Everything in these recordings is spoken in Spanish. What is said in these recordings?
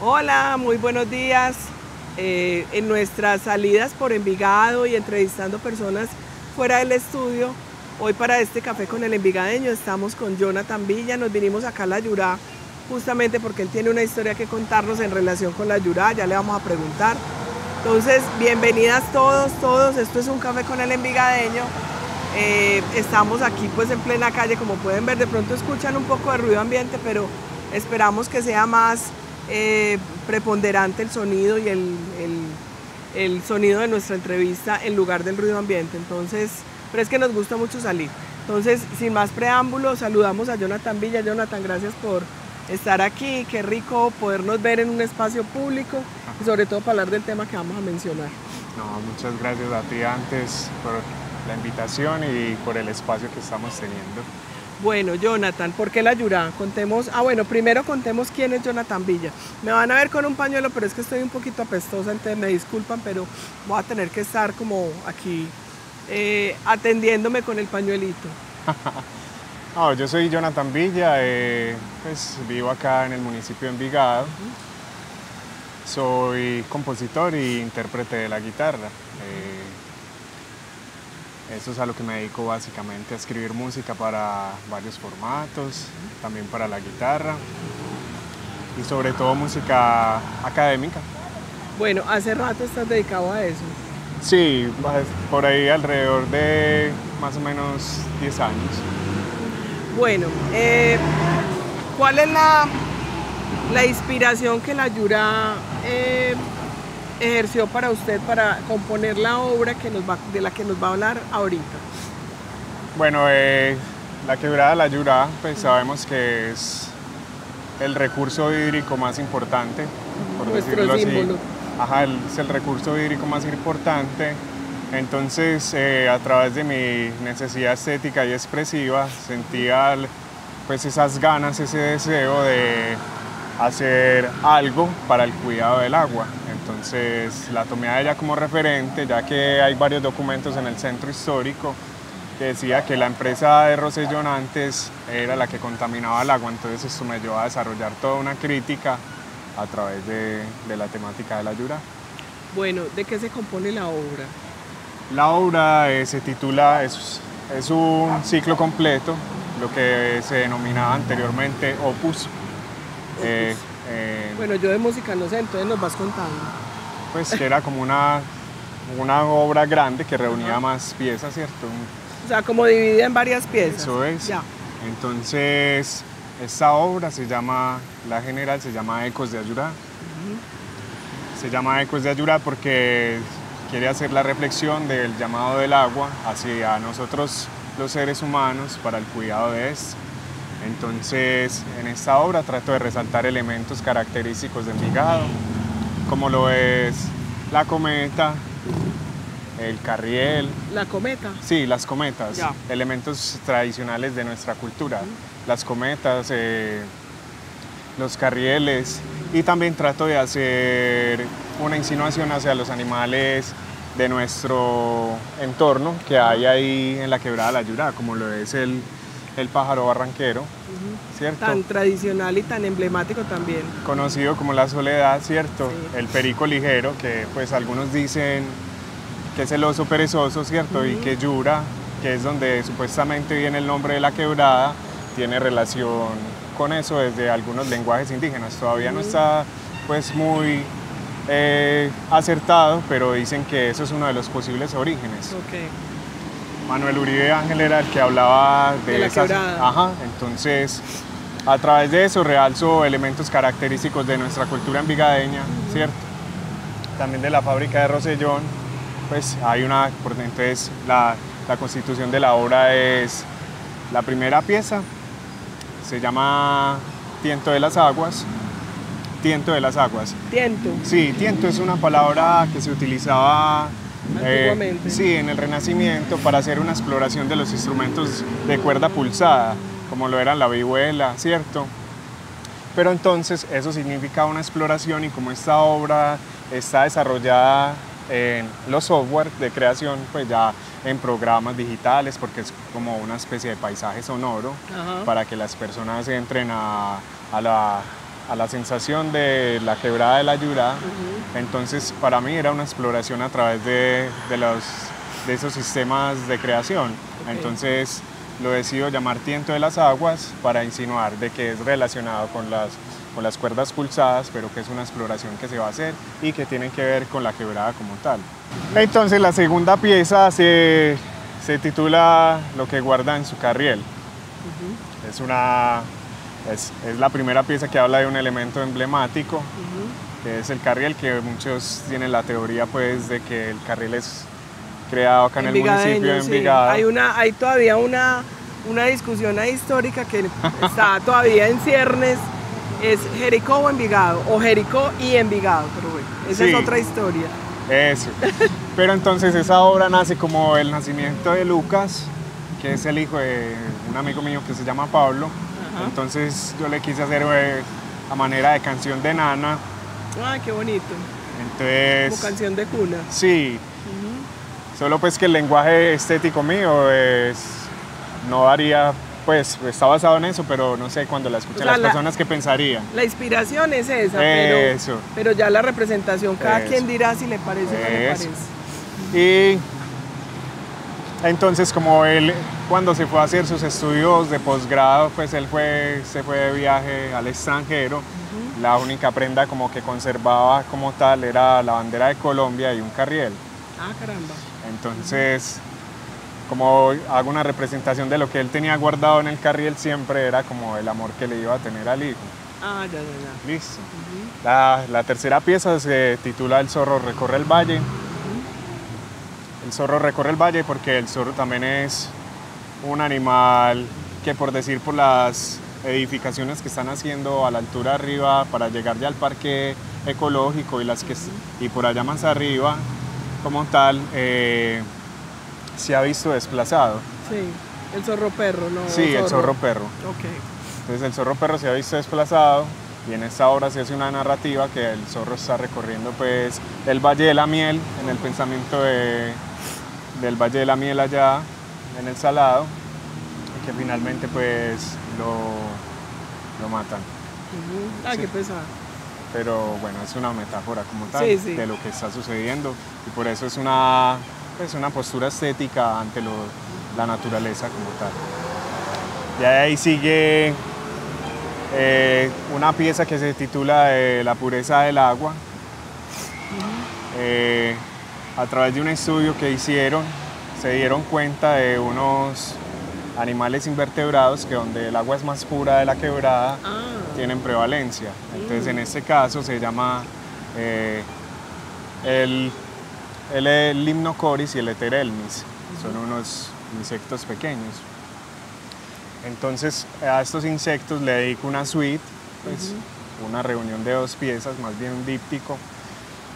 Hola, muy buenos días. En nuestras salidas por Envigado y entrevistando personas fuera del estudio, hoy para este café con el envigadeño estamos con Jonathan Villa. Nos vinimos acá a La Yurá justamente porque él tiene una historia que contarnos en relación con La Yurá, ya le vamos a preguntar. Entonces, bienvenidas todos. Esto es un café con el envigadeño. Estamos aquí pues en plena calle, como pueden ver, de pronto escuchan un poco de ruido ambiente, pero esperamos que sea más preponderante el sonido y el sonido de nuestra entrevista en lugar del ruido ambiente. Entonces, pero es que nos gusta mucho salir. Entonces, sin más preámbulos, saludamos a Jonathan Villa. Jonathan, gracias por estar aquí. Qué rico podernos ver en un espacio público y sobre todo para hablar del tema que vamos a mencionar. No, muchas gracias a ti antes por la invitación y por el espacio que estamos teniendo. Bueno, Jonathan, ¿por qué La Yurá? Contemos, primero contemos quién es Jonathan Villa. Me van a ver con un pañuelo, pero es que estoy un poquito apestosa, entonces me disculpan, pero voy a tener que estar como aquí atendiéndome con el pañuelito. No, yo soy Jonathan Villa, pues vivo acá en el municipio de Envigado. Soy compositor e intérprete de la guitarra. Eso es a lo que me dedico básicamente, a escribir música para varios formatos, también para la guitarra y sobre todo música académica. Bueno, ¿hace rato estás dedicado a eso? Sí, por ahí alrededor de más o menos 10 años. Bueno, ¿cuál es la inspiración que La Yurá ejerció para usted para componer la obra de la que nos va a hablar ahorita? Bueno, la quebrada de La Yurá, pues sabemos que es el recurso hídrico más importante, por Nuestro decirlo símbolo. así. Ajá, es el recurso hídrico más importante. Entonces, a través de mi necesidad estética y expresiva, sentía pues esas ganas, ese deseo de hacer algo para el cuidado del agua. Entonces la tomé a ella como referente, ya que hay varios documentos en el centro histórico que decía que la empresa de Rosellón antes era la que contaminaba el agua. Entonces esto me llevó a desarrollar toda una crítica a través de la temática de La Yurá. Bueno, ¿de qué se compone la obra? La obra se titula, es un ciclo completo, lo que se denominaba anteriormente opus. Bueno, yo de música no sé, entonces nos vas contando. Pues que era como una obra grande que reunía más piezas, ¿cierto? O sea, como dividida en varias piezas. Eso es. Ya. Entonces, esta obra la general se llama Ecos de Ayurá. Se llama Ecos de Ayurá porque quiere hacer la reflexión del llamado del agua hacia nosotros los seres humanos para el cuidado de esto. Entonces, en esta obra trato de resaltar elementos característicos de Envigado, como lo es la cometa, el carriel. ¿La cometa? Sí, las cometas, Ya. elementos tradicionales de nuestra cultura. Las cometas, los carrieles, y también trato de hacer una insinuación hacia los animales de nuestro entorno que hay ahí en la quebrada La Yurá, como lo es el pájaro barranquero, ¿cierto? Tan tradicional y tan emblemático también. Conocido como la soledad, ¿cierto? Sí. El perico ligero, que pues algunos dicen que es el oso perezoso, ¿cierto? Y que Yura, que es donde supuestamente viene el nombre de la quebrada, tiene relación con eso desde algunos lenguajes indígenas. Todavía no está pues muy acertado, pero dicen que eso es uno de los posibles orígenes. Ok. Manuel Uribe Ángel era el que hablaba De la esas. quebrada. Ajá, entonces a través de eso realzo elementos característicos de nuestra cultura envigadeña, ¿cierto? También de la fábrica de Rosellón, pues hay entonces la constitución de la obra es la primera pieza, se llama Tiento de las Aguas. Tiento de las Aguas. Tiento. Sí, tiento es una palabra que se utilizaba Antiguamente. sí, en el Renacimiento para hacer una exploración de los instrumentos de cuerda pulsada, como lo eran la vihuela, ¿cierto? Pero entonces eso significa una exploración, y como esta obra está desarrollada en los software de creación, pues ya en programas digitales, porque es como una especie de paisaje sonoro. Ajá. Para que las personas entren a a la sensación de la quebrada de la Yurá. Entonces para mí era una exploración a través de esos sistemas de creación. Entonces lo decido llamar Tiento de las Aguas para insinuar de que es relacionado con las cuerdas pulsadas, pero que es una exploración que se va a hacer y que tiene que ver con la quebrada como tal. Entonces la segunda pieza se titula Lo que guarda en su carriel. Es la primera pieza que habla de un elemento emblemático, que es el carriel, que muchos tienen la teoría pues de que el carriel es creado acá en el municipio de Envigado. Hay todavía una discusión ahí histórica que está todavía en ciernes, es Jericó o Envigado, o Jericó y Envigado, pero bueno, esa es otra historia. Eso. Pero entonces esa obra nace como el nacimiento de Lucas, que es el hijo de un amigo mío que se llama Pablo. Entonces yo le quise hacer a manera de canción de nana. ¡Ah, qué bonito! Entonces, como canción de cuna. Sí. Solo pues que el lenguaje estético mío no daría, pues está basado en eso, pero no sé, cuando la escuchan las personas, ¿qué pensarían? La inspiración es esa, pero ya la representación, cada quien dirá si le parece o no le parece. Y entonces, como él, cuando se fue a hacer sus estudios de posgrado, pues él se fue de viaje al extranjero. La única prenda como que conservaba como tal era la bandera de Colombia y un carriel. Ah, caramba. Entonces, como hago una representación de lo que él tenía guardado en el carriel, siempre era como el amor que le iba a tener al hijo. Ah, ya. Listo. La tercera pieza se titula El zorro recorre el valle. El zorro recorre el valle porque el zorro también es un animal que, por decir, por las edificaciones que están haciendo a la altura arriba para llegar ya al parque ecológico y por allá más arriba, como tal, se ha visto desplazado. Sí, el zorro perro, ¿no? Sí, el zorro perro. Okay. Entonces el zorro perro se ha visto desplazado y en esta obra se hace una narrativa que el zorro está recorriendo pues el Valle de la Miel, en el pensamiento del Valle de la Miel allá en el Salado, y que finalmente pues lo matan. Qué pesado. Pero bueno, es una metáfora como tal de lo que está sucediendo y por eso es una postura estética ante la naturaleza como tal. Y ahí sigue una pieza que se titula La pureza del agua. A través de un estudio que hicieron, se dieron cuenta de unos animales invertebrados que donde el agua es más pura de la quebrada, tienen prevalencia. Entonces en este caso se llama el Limnocoris y el Heterelmis. Son unos insectos pequeños. Entonces a estos insectos le dedico una suite, pues, una reunión de dos piezas, más bien un díptico,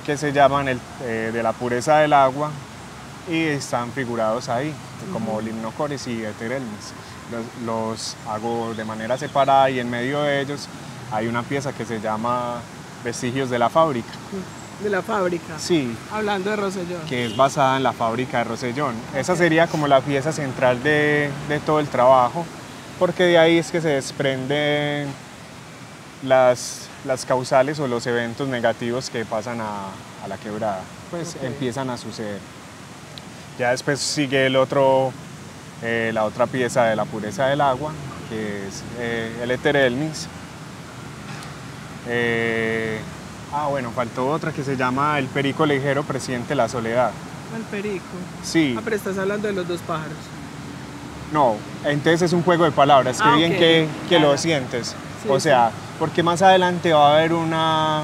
que se llaman de la pureza del agua y están figurados ahí como Limnocoris y Heterelmis. Los hago de manera separada y en medio de ellos hay una pieza que se llama Vestigios de la fábrica. ¿De la fábrica? Sí. Hablando de Rosellón. Que es basada en la fábrica de Rosellón. Esa sería como la pieza central de todo el trabajo, porque de ahí es que se desprenden las causales o los eventos negativos que pasan a la quebrada. Pues empiezan a suceder. Ya después sigue la otra pieza de la pureza del agua, que es el Heterelmis. Bueno, faltó otra que se llama El perico ligero presiente la soledad. ¿El perico? Sí. Pero estás hablando de los dos pájaros. No, entonces es un juego de palabras, qué bien que lo sientes. Sí, o sea, porque más adelante va a haber una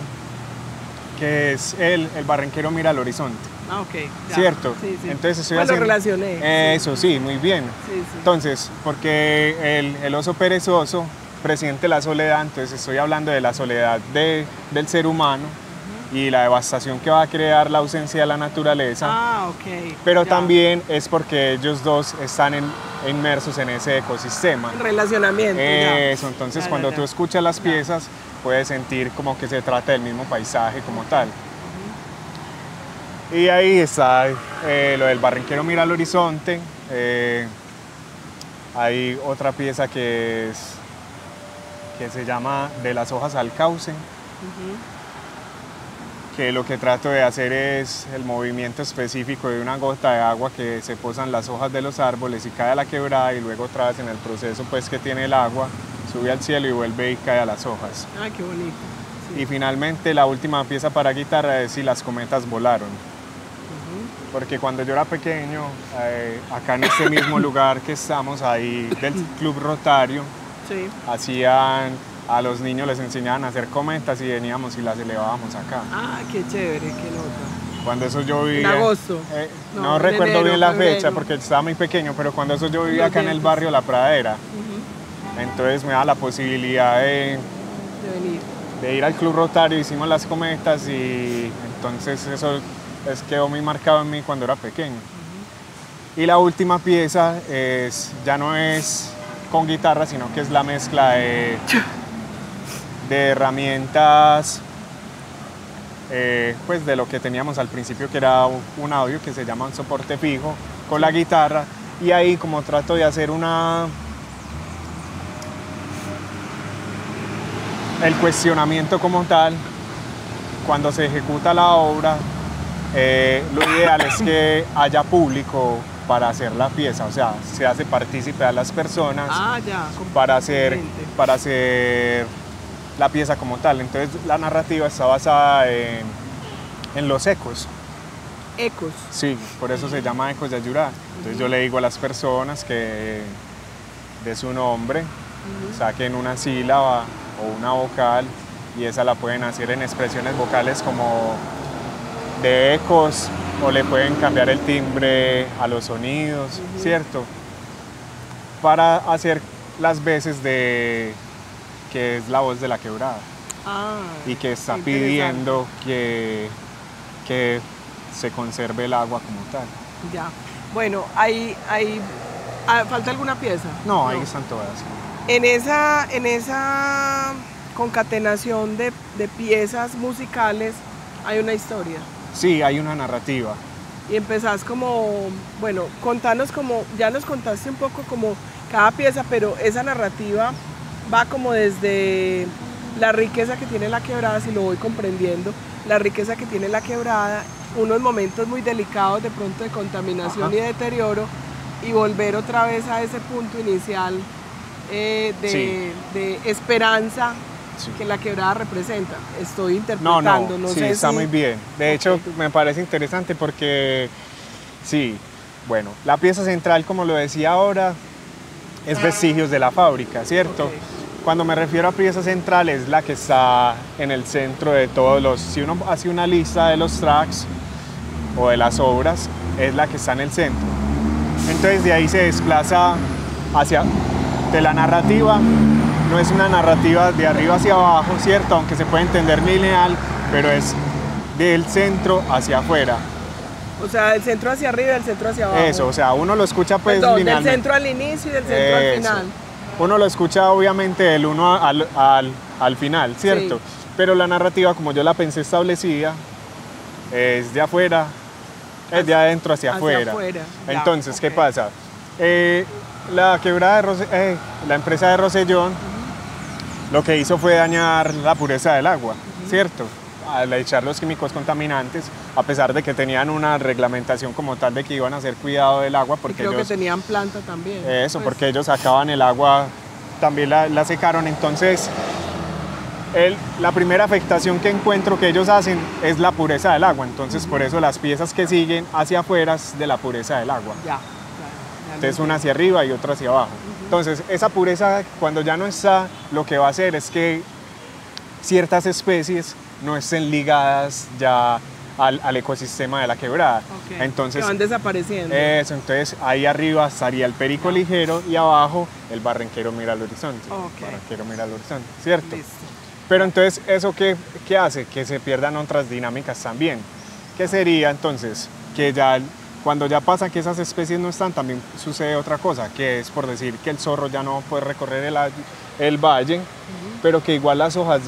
que es el barranquero mira al horizonte. Ya. ¿Cierto? Sí. Entonces estoy lo relacioné. Eso, sí, muy bien. Sí. Entonces, porque el oso perezoso presiente la soledad, entonces estoy hablando de la soledad del ser humano y la devastación que va a crear la ausencia de la naturaleza. Pero también es porque ellos dos están inmersos en ese ecosistema. Relacionamiento. Eso, entonces cuando tú escuchas las piezas puedes sentir como que se trata del mismo paisaje como tal. Y ahí está lo del barranquero mira al horizonte. Hay otra pieza que que se llama De las hojas al cauce, que lo que trato de hacer es el movimiento específico de una gota de agua que se posan las hojas de los árboles y cae a la quebrada, y luego otra vez en el proceso pues que tiene el agua, sube al cielo y vuelve y cae a las hojas. Ah, qué bonito. Sí. Y finalmente la última pieza para guitarra es Si las cometas volaron. Porque cuando yo era pequeño, acá en este mismo lugar que estamos ahí del Club Rotario, Sí. hacían, a los niños les enseñaban a hacer cometas y veníamos y las elevábamos acá. Ah, qué chévere, qué nota. Cuando eso yo vivía... ¿En agosto? No en recuerdo enero, bien la febrero. fecha porque estaba muy pequeño, pero cuando eso yo vivía Los acá en el dientes. barrio La Pradera, entonces me da la posibilidad De venir. de ir al Club Rotario, hicimos las cometas y entonces eso quedó muy marcado en mí cuando era pequeño. Y la última pieza ya no es con guitarra, sino que es la mezcla de herramientas, pues de lo que teníamos al principio, que era un audio que se llama un soporte fijo, con la guitarra, y ahí como trato de hacer el cuestionamiento como tal, cuando se ejecuta la obra, lo ideal es que haya público para hacer la pieza, o sea, se hace partícipe a las personas para hacer la pieza como tal. Entonces la narrativa está basada en los ecos. Ecos. Sí, por eso se llama Ecos de Ayurá. Entonces yo le digo a las personas que de su nombre saquen una sílaba o una vocal, y esa la pueden hacer en expresiones vocales como de ecos, o le pueden cambiar el timbre a los sonidos, ¿cierto? Para hacer las veces de que es la voz de la quebrada y que está pidiendo que se conserve el agua como tal. Ya. Bueno, ¿falta alguna pieza? No, ahí están todas. En esa concatenación de piezas musicales hay una historia. Sí, hay una narrativa. Y empezás como, bueno, contanos como, ya nos contaste un poco como cada pieza, pero esa narrativa va como desde la riqueza que tiene la quebrada, si lo voy comprendiendo, la riqueza que tiene la quebrada, unos momentos muy delicados de pronto de contaminación y de deterioro, y volver otra vez a ese punto inicial de esperanza que la quebrada representa. Estoy interpretando, no sí, sé está si... muy bien. De hecho, me parece interesante porque, sí, bueno, la pieza central, como lo decía ahora, es Vestigios de la Fábrica, ¿cierto? Okay. Cuando me refiero a pieza central, es la que está en el centro de todos los... Si uno hace una lista de los tracks o de las obras, es la que está en el centro. Entonces, de ahí se desplaza de la narrativa. No es una narrativa de arriba hacia abajo, ¿cierto? Aunque se puede entender lineal, pero es del centro hacia afuera. O sea, del centro hacia arriba y del centro hacia abajo. Eso, o sea, uno lo escucha pues linealmente. Del centro al inicio y del centro al final. Uno lo escucha obviamente del uno al final, ¿cierto? Sí. Pero la narrativa, como yo la pensé establecida, es de afuera, es de adentro hacia afuera. Entonces, ya, ¿qué pasa? La quebrada la empresa de Rosellón, lo que hizo fue dañar la pureza del agua, ¿cierto? Al echar los químicos contaminantes, a pesar de que tenían una reglamentación como tal de que iban a hacer cuidado del agua, porque creo que tenían planta también. Eso, pues, porque ellos sacaban el agua, también la secaron. Entonces, la primera afectación que encuentro que ellos hacen es la pureza del agua. Entonces, por eso las piezas que siguen hacia afuera es de la pureza del agua. Entonces, una hacia arriba y otra hacia abajo. Entonces, esa pureza, cuando ya no está, lo que va a hacer es que ciertas especies no estén ligadas ya al ecosistema de la quebrada. Entonces, que van desapareciendo. Eso, entonces ahí arriba estaría el perico ligero y abajo el barranquero mira al horizonte. Barranquero mira al horizonte, ¿cierto? Listo. Pero entonces, ¿eso qué hace? Que se pierdan otras dinámicas también. ¿Qué sería entonces? Que ya cuando ya pasa que esas especies no están, también sucede otra cosa, que es por decir que el zorro ya no puede recorrer el valle, pero que igual las hojas,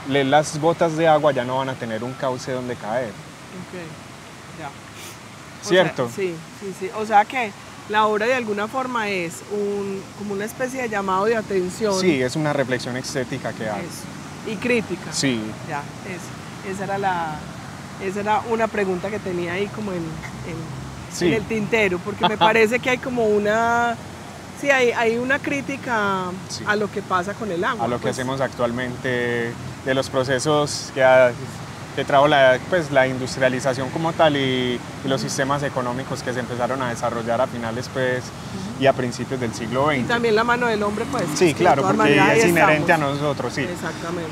las gotas de agua ya no van a tener un cauce donde caer. Ya. ¿Cierto? Sí. O sea que La obra de alguna forma es como una especie de llamado de atención. Sí, es una reflexión estética que hago. Eso. Y crítica. Sí. Ya, esa era una pregunta que tenía ahí como en el tintero, porque me parece que hay como una... Sí, hay una crítica a lo que pasa con el agua. A lo que hacemos actualmente, de los procesos que trajo la industrialización como tal y los sistemas económicos que se empezaron a desarrollar a finales y a principios del siglo XX. Y también la mano del hombre, pues. Sí, claro, porque es inherente a nosotros, sí. Exactamente.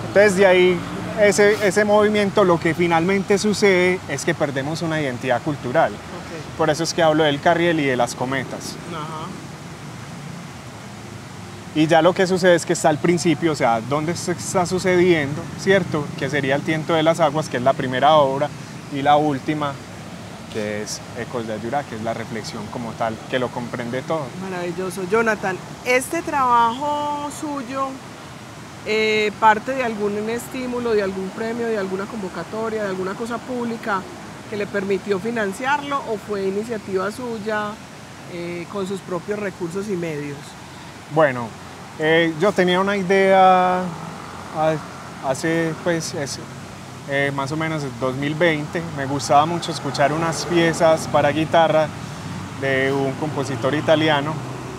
Entonces de ahí, ese movimiento, lo que finalmente sucede es que perdemos una identidad cultural. Okay. Por eso es que hablo del carriel y de las cometas. Ajá. Y ya lo que sucede es que está al principio, o sea, ¿dónde está sucediendo? ¿Cierto? Que sería el Tiento de las Aguas, que es la primera obra, y la última, que es Ecos de Ayurá, que es la reflexión como tal, que lo comprende todo. Maravilloso. Jonathan, ¿este trabajo suyo parte de algún estímulo, de algún premio, de alguna convocatoria, de alguna cosa pública que le permitió financiarlo o fue iniciativa suya con sus propios recursos y medios? Bueno, yo tenía una idea hace más o menos 2020. Me gustaba mucho escuchar unas piezas para guitarra de un compositor italiano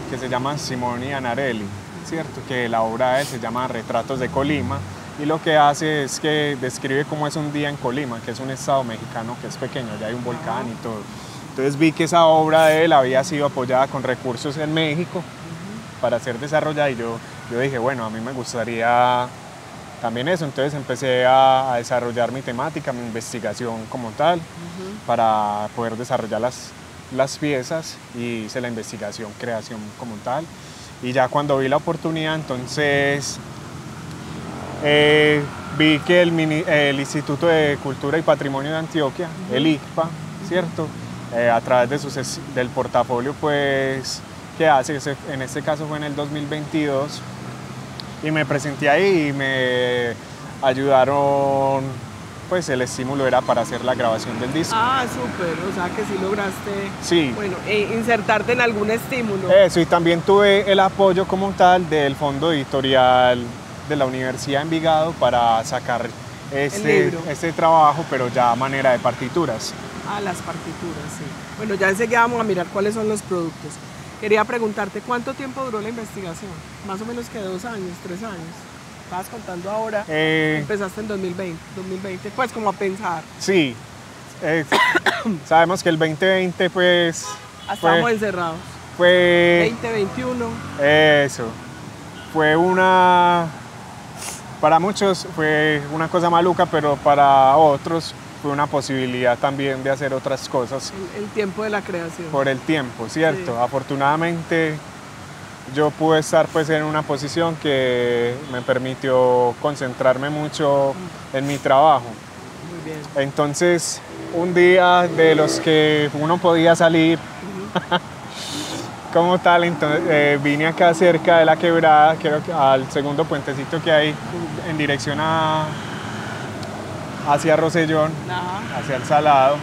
que se llama Simone Anarelli, ¿cierto? Que la obra de él se llama Retratos de Colima y lo que hace es que describe cómo es un día en Colima, que es un estado mexicano que es pequeño, ya hay un volcán y todo. Entonces vi que esa obra de él había sido apoyada con recursos en México para ser desarrollada y yo dije, bueno, a mí me gustaría también eso, entonces empecé a desarrollar mi temática, mi investigación como tal, para poder desarrollar las piezas y hice la investigación, creación como tal, y ya cuando vi la oportunidad, entonces vi que el Instituto de Cultura y Patrimonio de Antioquia, el ICPA, ¿cierto? A través del portafolio, pues, que hace, en este caso fue en el 2022, y me presenté ahí y me ayudaron, pues el estímulo era para hacer la grabación del disco. Ah, súper, o sea que sí lograste, sí. Bueno, insertarte en algún estímulo. Eso, y también tuve el apoyo como tal del fondo editorial de la Universidad de Envigado para sacar este trabajo, pero ya a manera de partituras. Ah, las partituras, sí. Bueno, ya enseguida vamos a mirar cuáles son los productos. Quería preguntarte, ¿cuánto tiempo duró la investigación? Más o menos que 2 años, 3 años. Estabas contando ahora, empezaste en 2020, pues como a pensar. Sí, sabemos que el 2020 pues... Estábamos encerrados. Fue... 2021. Eso, fue para muchos fue una cosa maluca, pero para otros fue una posibilidad también de hacer otras cosas. El tiempo de la creación. Por el tiempo, ¿cierto? Sí. Afortunadamente yo pude estar pues en una posición que me permitió concentrarme mucho en mi trabajo. Muy bien. Entonces, un día de los que uno podía salir, como tal, entonces, vine acá cerca de la quebrada, creo que al segundo puentecito que hay en dirección hacia Rosellón, hacia el Salado,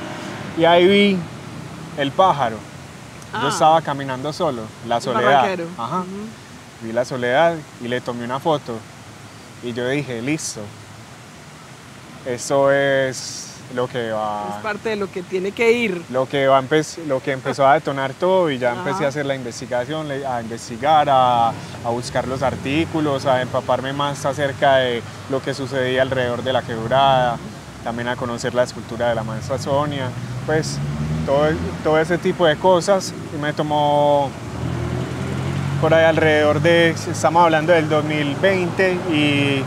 y ahí vi el pájaro. Yo estaba caminando solo, la soledad. Ajá. Vi la soledad y le tomé una foto. Y yo dije, listo, eso es lo que va... Es parte de lo que tiene que ir. Lo que empezó a detonar todo, y ya empecé a hacer la investigación, a investigar, a buscar los artículos, a empaparme más acerca de lo que sucedía alrededor de la quebrada, también a conocer la escultura de la maestra Sonia, pues todo ese tipo de cosas. Y me tomó por ahí alrededor estamos hablando del 2020, y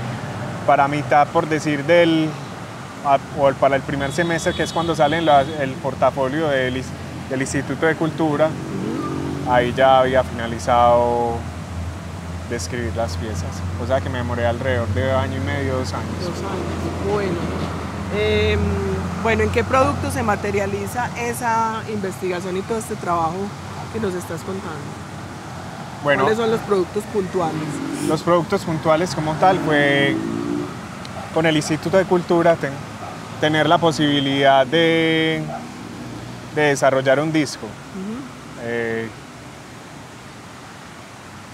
para mitad, por decir, o para el primer semestre, que es cuando sale el portafolio del Instituto de Cultura, ahí ya había finalizado de escribir las piezas. O sea que me demoré alrededor de 1 año y medio, 2 años. 2 años, bueno. Bueno, ¿en qué producto se materializa esa investigación y todo este trabajo que nos estás contando? Bueno, ¿cuáles son los productos puntuales? Los productos puntuales como tal fue con el Instituto de Cultura tener la posibilidad de desarrollar un disco.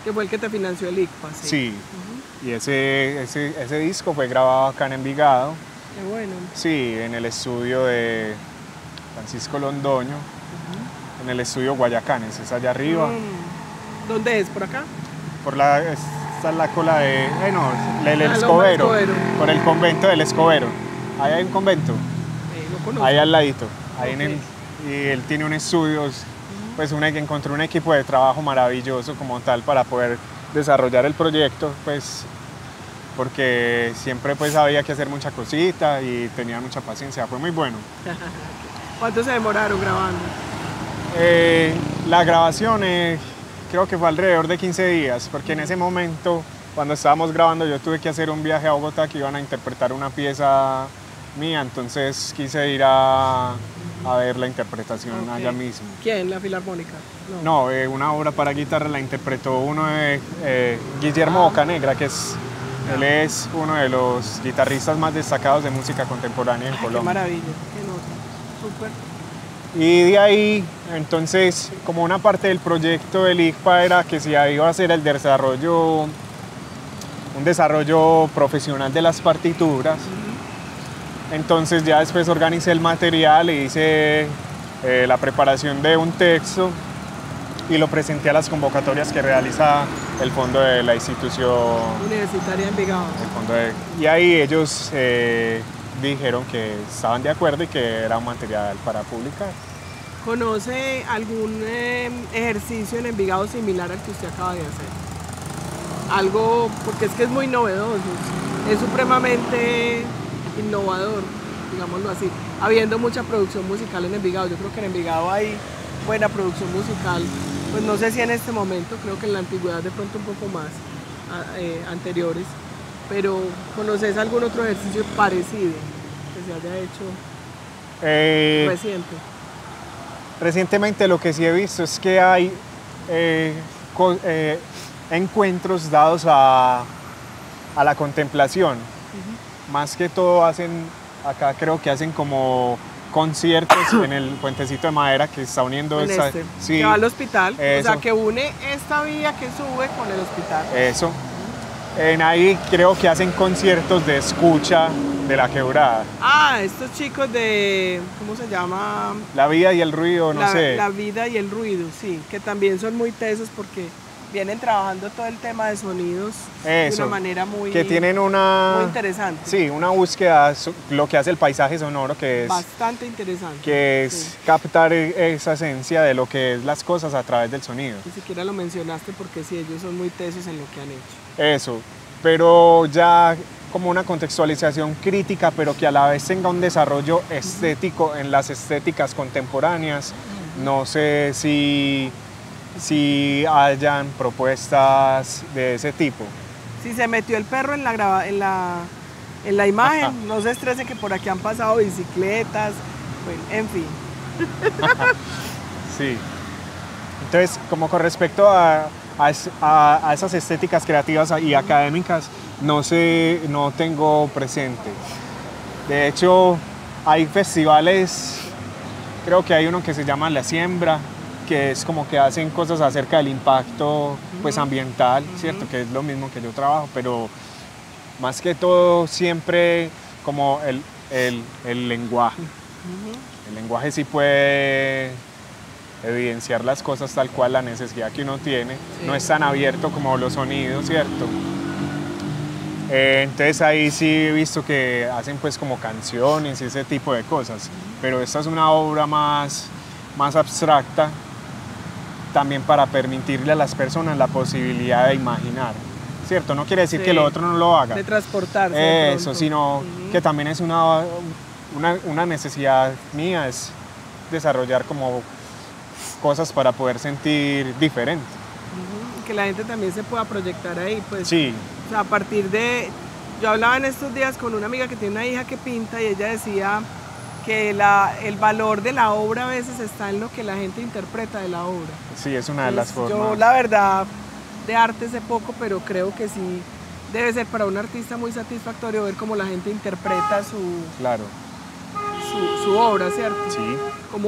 Que fue el que te financió el ICPA, sí. Sí, y ese disco fue grabado acá en Envigado. Qué bueno. Sí, en el estudio de Francisco Londoño, en el estudio Guayacanes, es allá arriba. ¿Dónde es? ¿Por acá? Esta es la cola de, el Escobero, por el convento del Escobero. Ahí hay un convento, Lo conozco. ahí al ladito. Ahí Okay. y él tiene un estudio, pues encontró un equipo de trabajo maravilloso como tal para poder desarrollar el proyecto, pues porque siempre pues había que hacer mucha cosita y tenía mucha paciencia, fue muy bueno. ¿Cuánto se demoraron grabando? La grabación creo que fue alrededor de 15 días, porque en ese momento, cuando estábamos grabando, yo tuve que hacer un viaje a Bogotá que iban a interpretar una pieza mía, entonces quise ir a ver la interpretación allá mismo. ¿Quién? ¿La Filarmónica? No, una obra para guitarra la interpretó uno de Guillermo Bocanegra, que él es uno de los guitarristas más destacados de música contemporánea en Colombia. Qué maravilla, qué nota, súper. Y de ahí, entonces, como una parte del proyecto del ICPA era que se iba a hacer un desarrollo profesional de las partituras. Entonces ya después organicé el material e hice la preparación de un texto y lo presenté a las convocatorias que realiza el fondo de la institución Universitaria de Envigado. Y ahí ellos dijeron que estaban de acuerdo y que era un material para publicar. ¿Conoce algún ejercicio en Envigado similar al que usted acaba de hacer? Algo, porque es que es muy novedoso, es supremamente innovador, digámoslo así, habiendo mucha producción musical en Envigado. Yo creo que en Envigado hay buena producción musical, pues no sé si en este momento, creo que en la antigüedad de pronto un poco más anteriores, pero ¿conoces algún otro ejercicio parecido que se haya hecho reciente? Recientemente lo que sí he visto es que hay encuentros dados a la contemplación. Más que todo acá creo que hacen como conciertos en el puentecito de madera que está uniendo que va al hospital, eso. O sea que une esta vía que sube con el hospital. Eso. Ahí creo que hacen conciertos de escucha de la quebrada. Estos chicos de, ¿cómo se llama? La vida y el ruido, no sé. La vida y el ruido, sí, que también son muy tesos porque vienen trabajando todo el tema de sonidos de una manera muy interesante. Sí, una búsqueda, lo que hace el paisaje sonoro, que es bastante interesante. Que es captar esa esencia de lo que es las cosas a través del sonido. Ni siquiera lo mencionaste porque sí, ellos son muy tesos en lo que han hecho. Eso, pero ya como una contextualización crítica, pero que a la vez tenga un desarrollo estético en las estéticas contemporáneas. No sé si hayan propuestas de ese tipo. Si se metió el perro en la imagen, no se estresen que por aquí han pasado bicicletas, bueno, en fin. Sí. Entonces, como con respecto a esas estéticas creativas y académicas, no tengo presente. De hecho, hay festivales, creo que hay uno que se llama La Siembra, que es como que hacen cosas acerca del impacto pues, ambiental, ¿cierto? Que es lo mismo que yo trabajo, pero más que todo siempre como el lenguaje. El lenguaje sí puede evidenciar las cosas tal cual, la necesidad que uno tiene, no es tan abierto como los sonidos, ¿cierto? Entonces ahí sí he visto que hacen pues como canciones y ese tipo de cosas, pero esta es una obra más abstracta, también para permitirle a las personas la posibilidad de imaginar, ¿cierto? No quiere decir que el otro no lo haga. De transportarse. Eso, sino que también es una necesidad mía, es desarrollar como cosas para poder sentir diferente. Que la gente también se pueda proyectar ahí, pues. Sí. O sea, a partir de... Yo hablaba en estos días con una amiga que tiene una hija que pinta y ella decía que el valor de la obra a veces está en lo que la gente interpreta de la obra. Sí, es una de las formas. Yo la verdad de arte sé poco, pero creo que sí debe ser para un artista muy satisfactorio ver cómo la gente interpreta su obra, ¿cierto? Sí.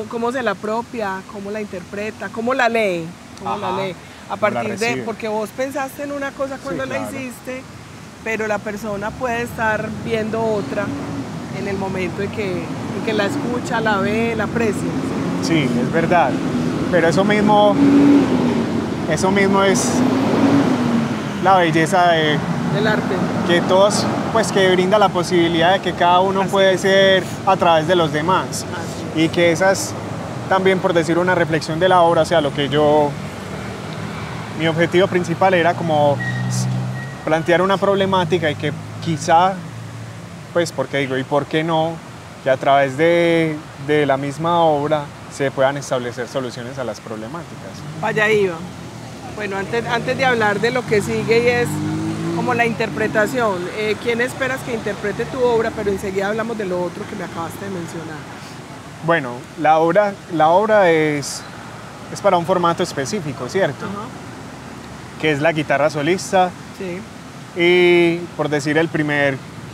¿Cómo se la apropia? ¿Cómo la interpreta? ¿Cómo la lee? ¿Cómo la lee? A partir de, porque vos pensaste en una cosa cuando la hiciste, pero la persona puede estar viendo otra en el momento en que la escucha, la ve, la aprecia. Sí, es verdad. Pero eso mismo es la belleza del arte. Que todos, pues que brinda la posibilidad de que cada uno puede ser a través de los demás. Y que esa es también, por decir, una reflexión de la obra, o sea, mi objetivo principal era como plantear una problemática y que quizá, pues, porque digo, ¿y por qué no? Que a través de la misma obra se puedan establecer soluciones a las problemáticas. Vaya iba. Bueno, antes de hablar de lo que sigue y es como la interpretación, ¿quién esperas que interprete tu obra? Pero enseguida hablamos de lo otro que me acabaste de mencionar. Bueno, la obra es para un formato específico, ¿cierto? Ajá. Que es la guitarra solista. Sí. Y por decir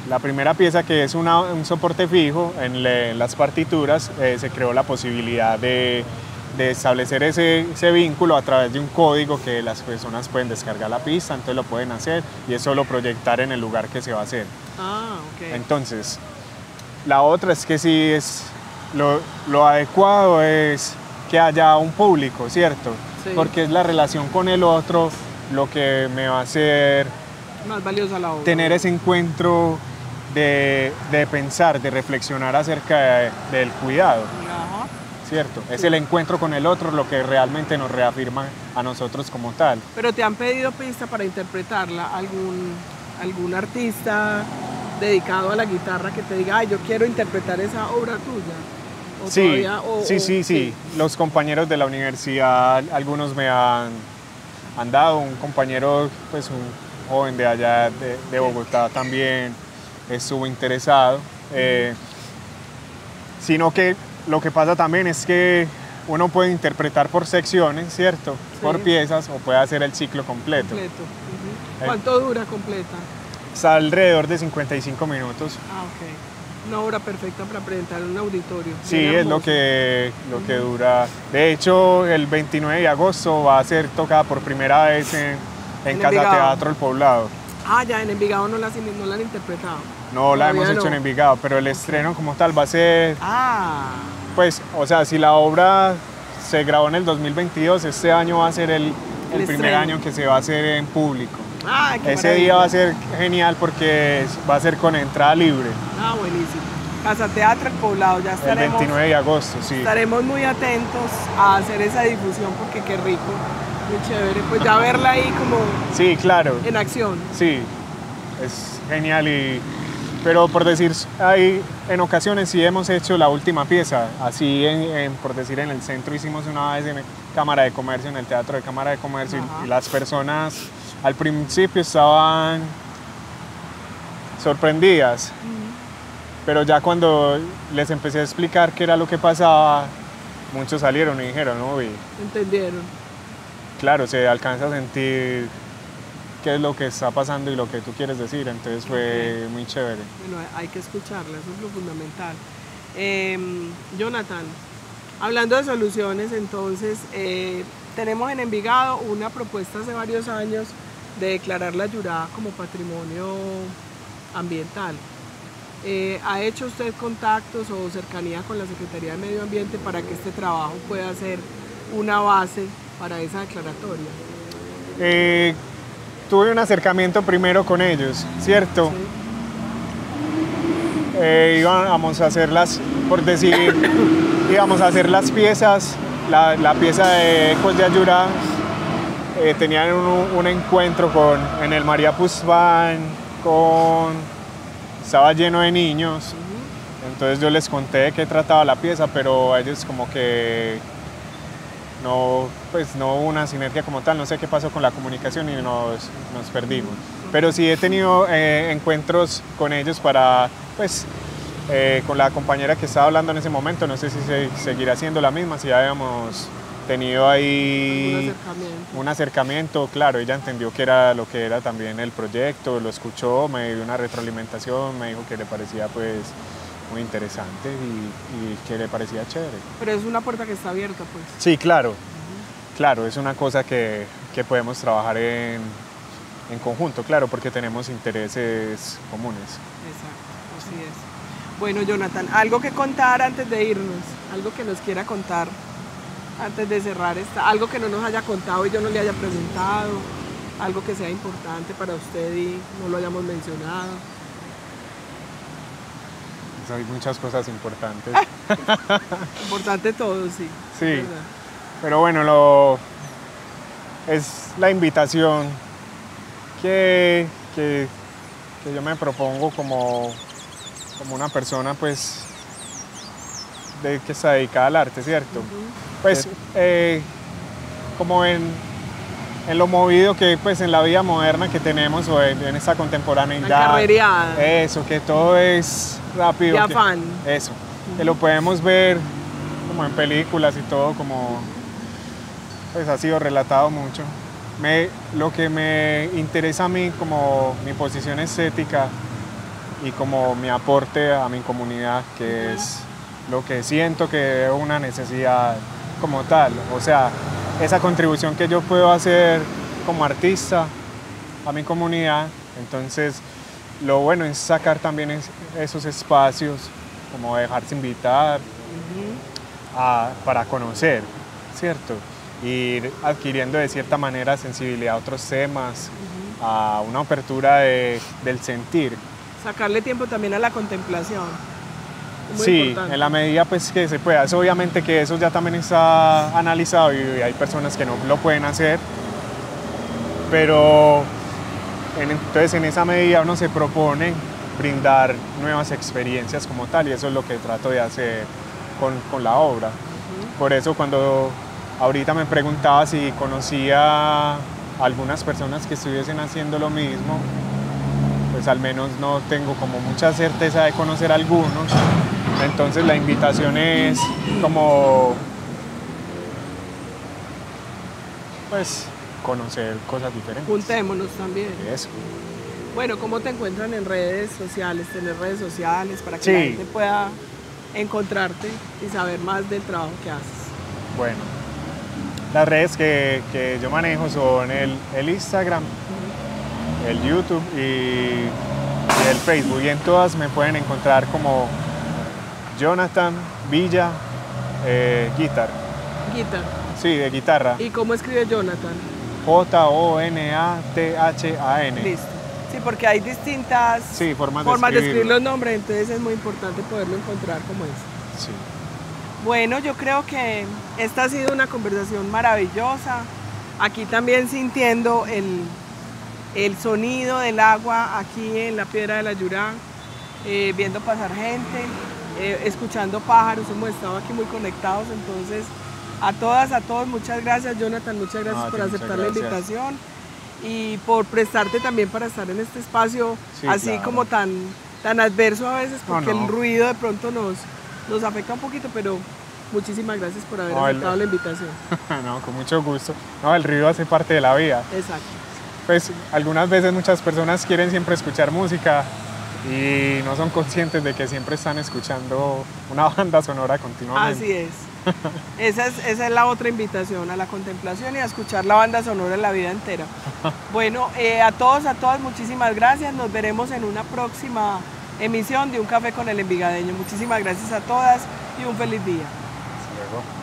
la primera pieza, que es un soporte fijo en las partituras, se creó la posibilidad de establecer ese vínculo a través de un código que las personas pueden descargar la pista, entonces lo pueden hacer y es solo proyectar en el lugar que se va a hacer. Ah, ok. Entonces, la otra es que sí es lo adecuado es que haya un público, ¿cierto? Sí. Porque es la relación con el otro lo que me va a hacer más valiosa la obra. Tener ese encuentro de pensar, de reflexionar acerca del cuidado. Ajá. ¿Cierto? Sí. Es el encuentro con el otro lo que realmente nos reafirma a nosotros como tal. Pero te han pedido pista para interpretarla, algún artista dedicado a la guitarra que te diga, ay, yo quiero interpretar esa obra tuya. ¿O sí, todavía, sí. Los compañeros de la universidad, algunos me han dado, un compañero, pues un joven de allá de Bogotá también estuvo interesado. Sino que lo que pasa también es que uno puede interpretar por secciones, ¿cierto? Sí. Por piezas, o puede hacer el ciclo completo. Uh-huh. ¿Cuánto dura completa? Está alrededor de 55 minutos. Ah, ok. Una obra perfecta para presentar en un auditorio. Sí, es lo que dura. De hecho, el 29 de agosto va a ser tocada por primera vez en Casa Teatro El Poblado. Ah, ya, en Envigado no la han interpretado. No la hemos hecho en Envigado, pero el estreno como tal va a ser... Pues, o sea, si la obra se grabó en el 2022, este año va a ser el primer año que se va a hacer en público. Ah, qué Ese día va a ser genial porque va a ser con entrada libre. Ah, buenísimo. Casa Teatro El Poblado, ya estaremos... El 29 de agosto, sí. Estaremos muy atentos a hacer esa difusión porque qué rico, muy chévere. Pues ya verla ahí como... Sí, claro. En acción. Sí, es genial pero por decir, en ocasiones sí hemos hecho la última pieza, así por decir en el centro hicimos una vez en Cámara de Comercio, en el Teatro de Cámara de Comercio, y las personas al principio estaban sorprendidas, pero ya cuando les empecé a explicar qué era lo que pasaba, muchos salieron y dijeron, uy. Entendieron. Claro, se alcanza a sentir qué es lo que está pasando y lo que tú quieres decir, entonces fue muy chévere. Bueno, hay que escucharla, eso es lo fundamental. Jonathan, hablando de soluciones, entonces, tenemos en Envigado una propuesta hace varios años de declarar la Yurá como patrimonio ambiental. ¿Ha hecho usted contactos o cercanía con la Secretaría de Medio Ambiente para que este trabajo pueda ser una base para esa declaratoria? Tuve un acercamiento primero con ellos, ¿cierto? Sí. Íbamos a hacer íbamos a hacer las piezas, la pieza de Ecos de Ayurá, tenían un encuentro en el María Puzván, estaba lleno de niños, entonces yo les conté de qué trataba la pieza, pero ellos como que no hubo una sinergia como tal, no sé qué pasó con la comunicación y nos perdimos. Pero sí he tenido encuentros con ellos con la compañera que estaba hablando en ese momento, no sé si seguirá siendo la misma, si ya habíamos tenido ahí un acercamiento, claro, ella entendió que era lo que era también el proyecto, lo escuchó, me dio una retroalimentación, me dijo que le parecía pues muy interesante y que le parecía chévere. Pero es una puerta que está abierta, pues. Sí, claro, claro, es una cosa que podemos trabajar en conjunto, claro, porque tenemos intereses comunes. Exacto, así es. Bueno, Jonathan, algo que contar antes de irnos, algo que nos quiera contar antes de cerrar algo que no nos haya contado y yo no le haya preguntado, algo que sea importante para usted y no lo hayamos mencionado. Pues hay muchas cosas importantes. Importante todo, sí. Sí, ¿verdad? pero bueno, es la invitación que yo me propongo como una persona pues que está dedicada al arte, ¿cierto? Pues como en lo movido que pues en la vida moderna que tenemos o en esta contemporaneidad. La carrereada. Eso, que todo es rápido. De afán. Eso, que lo podemos ver como en películas y todo, como pues ha sido relatado mucho. Lo que me interesa a mí como mi posición estética y como mi aporte a mi comunidad, que es lo que siento que es una necesidad como tal, o sea, esa contribución que yo puedo hacer como artista a mi comunidad. Entonces lo bueno es sacar también esos espacios, como dejarse invitar para conocer, ¿cierto? Ir adquiriendo de cierta manera sensibilidad a otros temas, a una apertura del sentir. Sacarle tiempo también a la contemplación. Muy Sí, importante. en la medida pues que se pueda. Eso, obviamente que eso ya también está analizado y hay personas que no lo pueden hacer, pero entonces en esa medida uno se propone brindar nuevas experiencias como tal y eso es lo que trato de hacer con la obra. Por eso cuando ahorita me preguntaba si conocía a algunas personas que estuviesen haciendo lo mismo, pues al menos no tengo como mucha certeza de conocer a algunos. Entonces la invitación es como pues conocer cosas diferentes. Juntémonos también. Eso. Bueno, ¿cómo te encuentran en redes sociales? ¿Tener redes sociales para que Sí. la gente pueda encontrarte y saber más del trabajo que haces? Bueno, las redes que yo manejo son el Instagram, el YouTube y el Facebook. Y en todas me pueden encontrar como Jonathan Villa Guitar. Guitar. Sí, de guitarra. ¿Y cómo escribe Jonathan? Jonathan. Listo. Sí, porque hay distintas Sí, formas de escribir los nombres, entonces es muy importante poderlo encontrar como es. Sí. Bueno, yo creo que esta ha sido una conversación maravillosa. Aquí también sintiendo el sonido del agua aquí en la Piedra de la Yurá, viendo pasar gente, escuchando pájaros, hemos estado aquí muy conectados, entonces a todas, a todos, muchas gracias Jonathan, muchas gracias por aceptar la invitación y por prestarte también para estar en este espacio así claro. Como tan adverso a veces, porque el ruido de pronto nos afecta un poquito, pero muchísimas gracias por haber aceptado la invitación. No, con mucho gusto. No, el ruido hace parte de la vida. Exacto. Pues algunas veces muchas personas quieren siempre escuchar música y no son conscientes de que siempre están escuchando una banda sonora continuamente. Así es. Esa es la otra invitación, a la contemplación y a escuchar la banda sonora la vida entera. Bueno, a todos, a todas, muchísimas gracias. Nos veremos en una próxima emisión de Un Café con el Envigadeño. Muchísimas gracias a todas y un feliz día. Hasta luego.